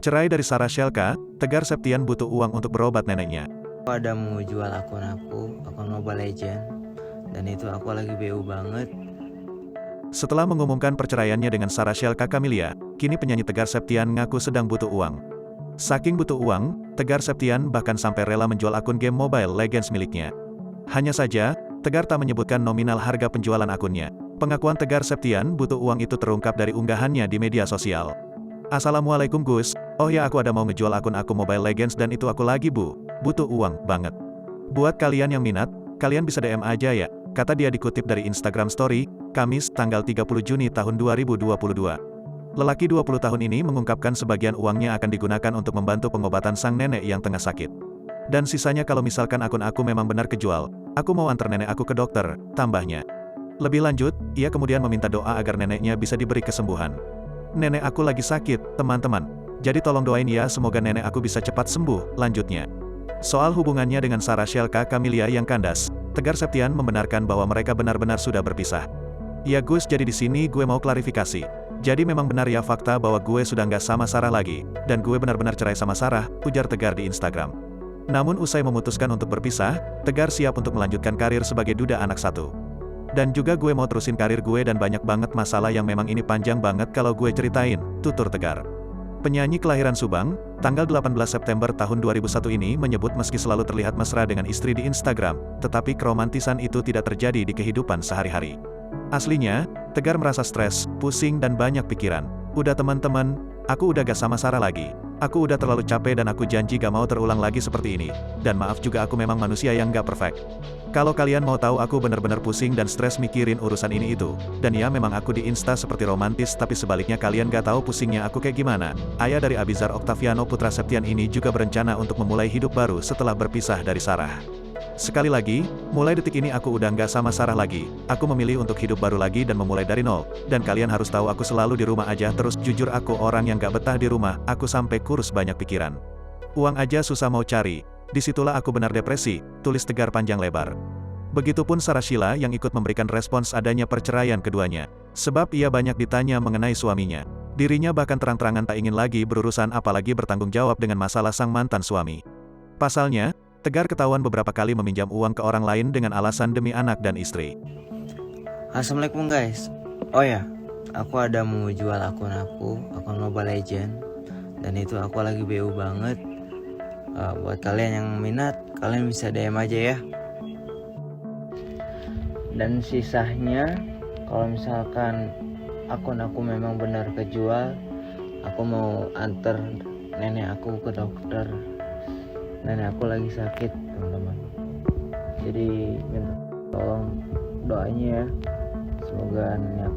Cerai dari Sarah Shelka, Tegar Septian butuh uang untuk berobat neneknya. Aku ada mau jual akun Mobile Legend, dan itu aku lagi BU banget. Setelah mengumumkan perceraiannya dengan Sarah Shelka Camelia, kini penyanyi Tegar Septian ngaku sedang butuh uang. Saking butuh uang, Tegar Septian bahkan sampai rela menjual akun game Mobile Legends miliknya. Hanya saja, Tegar tak menyebutkan nominal harga penjualan akunnya. Pengakuan Tegar Septian butuh uang itu terungkap dari unggahannya di media sosial. Assalamualaikum Gus, oh ya aku ada mau ngejual akun aku Mobile Legends dan itu aku lagi butuh uang banget. Buat kalian yang minat, kalian bisa DM aja ya, kata dia dikutip dari Instagram Story, Kamis, tanggal 30 Juni tahun 2022. Lelaki 20 tahun ini mengungkapkan sebagian uangnya akan digunakan untuk membantu pengobatan sang nenek yang tengah sakit. Dan sisanya kalau misalkan akun aku memang benar kejual, aku mau antar nenek aku ke dokter, tambahnya. Lebih lanjut, ia kemudian meminta doa agar neneknya bisa diberi kesembuhan. Nenek aku lagi sakit, teman-teman. Jadi tolong doain ya semoga nenek aku bisa cepat sembuh, lanjutnya. Soal hubungannya dengan Sarah Shelka Camelia yang kandas, Tegar Septian membenarkan bahwa mereka benar-benar sudah berpisah. Ya Gus, jadi di sini gue mau klarifikasi. Jadi memang benar ya fakta bahwa gue sudah nggak sama Sarah lagi, dan gue benar-benar cerai sama Sarah, ujar Tegar di Instagram. Namun usai memutuskan untuk berpisah, Tegar siap untuk melanjutkan karir sebagai duda anak satu. Dan juga gue mau terusin karir gue dan banyak banget masalah yang memang ini panjang banget kalau gue ceritain, tutur Tegar. Penyanyi kelahiran Subang, tanggal 18 September tahun 2001 ini menyebut meski selalu terlihat mesra dengan istri di Instagram, tetapi keromantisan itu tidak terjadi di kehidupan sehari-hari. Aslinya, Tegar merasa stres, pusing dan banyak pikiran. Udah teman-teman, aku udah gak sama Sarah lagi. Aku udah terlalu capek dan aku janji gak mau terulang lagi seperti ini. Dan maaf juga aku memang manusia yang gak perfect. Kalau kalian mau tahu aku benar-benar pusing dan stres mikirin urusan ini itu. Dan ya memang aku di Insta seperti romantis tapi sebaliknya kalian gak tahu pusingnya aku kayak gimana. Ayah dari Abizar Octaviano Putra Septian ini juga berencana untuk memulai hidup baru setelah berpisah dari Sarah. Sekali lagi, mulai detik ini aku udah nggak sama Sarah lagi. Aku memilih untuk hidup baru lagi dan memulai dari nol. Dan kalian harus tahu aku selalu di rumah aja terus. Jujur aku orang yang gak betah di rumah. Aku sampai kurus banyak pikiran. Uang aja susah mau cari. Disitulah aku benar depresi, tulis Tegar panjang lebar. Begitupun Sarah Sheila yang ikut memberikan respons adanya perceraian keduanya. Sebab ia banyak ditanya mengenai suaminya. Dirinya bahkan terang-terangan tak ingin lagi berurusan apalagi bertanggung jawab dengan masalah sang mantan suami. Pasalnya, Tegar ketahuan beberapa kali meminjam uang ke orang lain dengan alasan demi anak dan istri. Assalamualaikum guys. Oh ya, aku ada mau jual akun Mobile Legend, dan itu aku lagi BU banget. Buat kalian yang minat, kalian bisa DM aja ya. Dan sisanya, kalau misalkan akun aku memang benar kejual, aku mau antar nenek aku ke dokter. Nenek aku lagi sakit, teman-teman. Jadi minta tolong doanya ya. Semoga nenek